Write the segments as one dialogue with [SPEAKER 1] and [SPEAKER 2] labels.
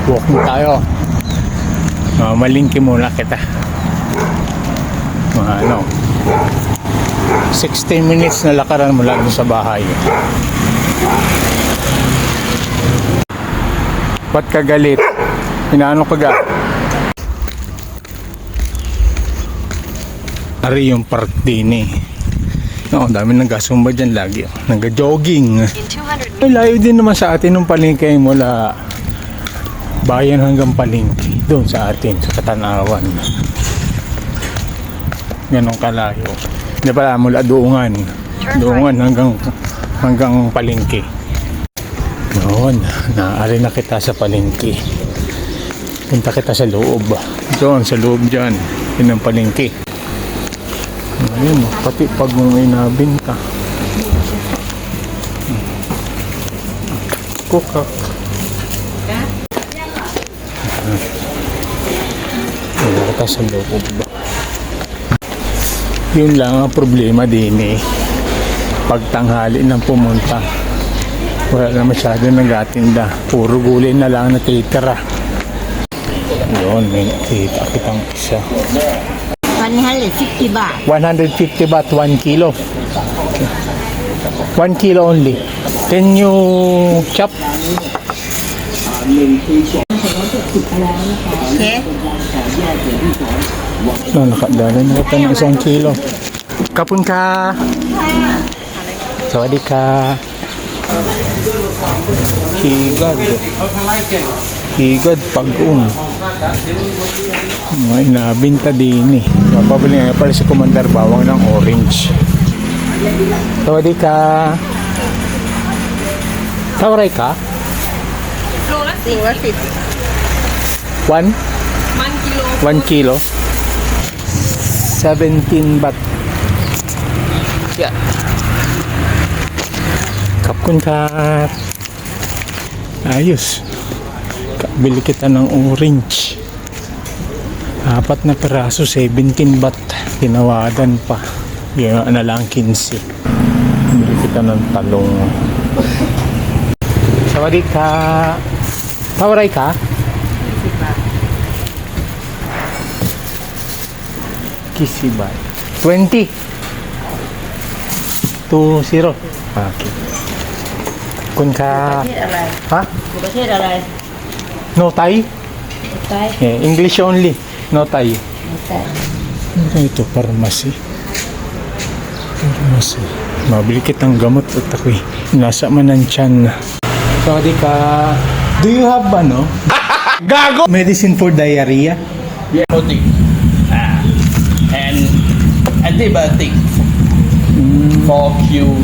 [SPEAKER 1] Walking tayo. Malingki muna kita. Mga 16 minutes na lakaran mula doon sa bahay. Ba't ka galit? Inaano ka ga? Ari yung park din eh. Ang dami nag-asumba dyan lagi. Nag-jogging. Layo din naman sa atin ng palengke mula bayan hanggang palengke. Doon sa atin, sa Katanawan. Ganong kalayo. Hindi pala, mula Duungan. Duungan hanggang palengke. Noon, naari na kita sa palengke. Punta kita sa loob. Doon, sa loob dyan. Yun ang palengke. Ayun, pati pag may nabinta. Kukak. Wala kita sa loob. Yun lang ang problema din eh. Pag tanghali nang pumunta, wala na masyado nag-atinda. Puro gulay na lang natitira. Yun, may kita kitang isa.
[SPEAKER 2] 150 baht.
[SPEAKER 1] 150 baht, 1 kilo. 1 kilo only. Can you chop?
[SPEAKER 2] Okay.
[SPEAKER 1] Nakadala na ito ng 1 kilo. Kapun ka. Sawadee ka. Higad pag-un. May nabinta din eh. Mapabili nga pala si Commander Bawang ng orange. Sawadee ka. Tawaray ka?
[SPEAKER 2] 150.
[SPEAKER 1] 1 kilo. 17 baht. Yeah. Kapkun ka. Ayos. Bili kita ng orange. 4 na peraso, 17 baht. Tinawadan pa. Yun na lang 15. Bili kita ng talong. Sawadee ka. Tawaray ka? Kisiba. 20. 20. Okay. Kun ka.
[SPEAKER 2] ประเทศอะไร
[SPEAKER 1] Ha?
[SPEAKER 2] ประเทศอะไร
[SPEAKER 1] No Thai?
[SPEAKER 2] ใต้
[SPEAKER 1] English only. No Thai.
[SPEAKER 2] ใต้
[SPEAKER 1] Ano ito? Pharmacy. Pharmacy. Mabili kitang gamot at ako'y nasa man ang tiyan. Sawadee ka. Do you have Gago! Medicine for diarrhea?
[SPEAKER 3] Antibiotic and antibiotic for cure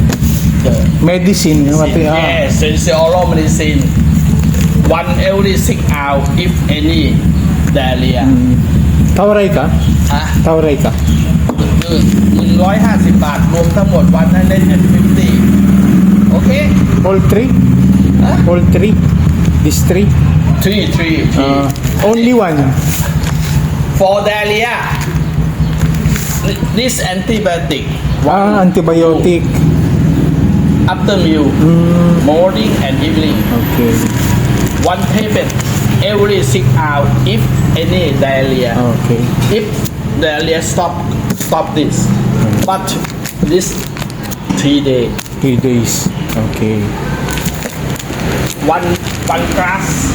[SPEAKER 3] the
[SPEAKER 1] Medicine.
[SPEAKER 3] yes, it's oral medicine. One every 6 hours if any diarrhea.
[SPEAKER 1] Tawaray ka?
[SPEAKER 3] อ่ะ
[SPEAKER 1] Tawaray ka?
[SPEAKER 3] 150 บาทรวมทั้งหมด150 โอเค
[SPEAKER 1] All 3? All 3? This 3?
[SPEAKER 3] 3
[SPEAKER 1] Only one.
[SPEAKER 3] for diarrhea this antibiotic
[SPEAKER 1] Antibiotic.
[SPEAKER 3] after meal morning and evening
[SPEAKER 1] Okay.
[SPEAKER 3] one tablet every 6 hours if any diarrhea.
[SPEAKER 1] Okay.
[SPEAKER 3] If diarrhea stop this, but this 3 days
[SPEAKER 1] 3 days. Okay.
[SPEAKER 3] one glass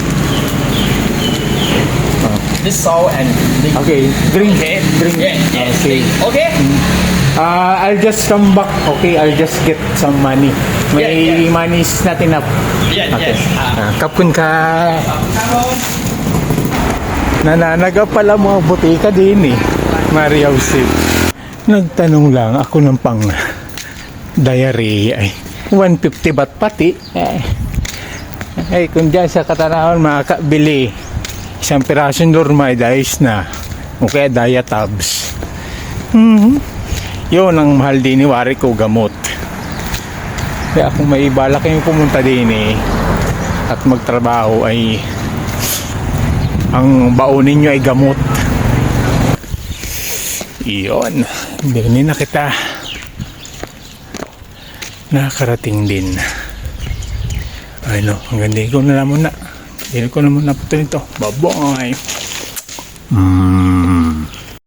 [SPEAKER 3] this salt and drink.
[SPEAKER 1] Okay. Drink.
[SPEAKER 3] Okay.
[SPEAKER 1] Drink.
[SPEAKER 3] Yes.
[SPEAKER 1] Okay.
[SPEAKER 3] Okay.
[SPEAKER 1] I'll just come back. Okay. I'll just get some money. May money is not enough.
[SPEAKER 3] Yes.
[SPEAKER 1] Okay.
[SPEAKER 3] Yes.
[SPEAKER 1] Kapkun ka. Nananaga pala mga butika din eh. Maria Jose. Nagtanong lang ako ng pang diarrhea eh. 150 baht pati. Kung dyan sa Katanawan makakabili isang pirasong normal dahis na o kaya diatabs. Yun ang mahal din ni wari ko gamot. Kaya kung may balak kayong pumunta din eh at magtrabaho ay ang baunin nyo ay gamot. Iyon, hindi na kita nakarating din. Ay no, ang ganda ko na naman na Hindi ko naman na po ito. Bye-bye.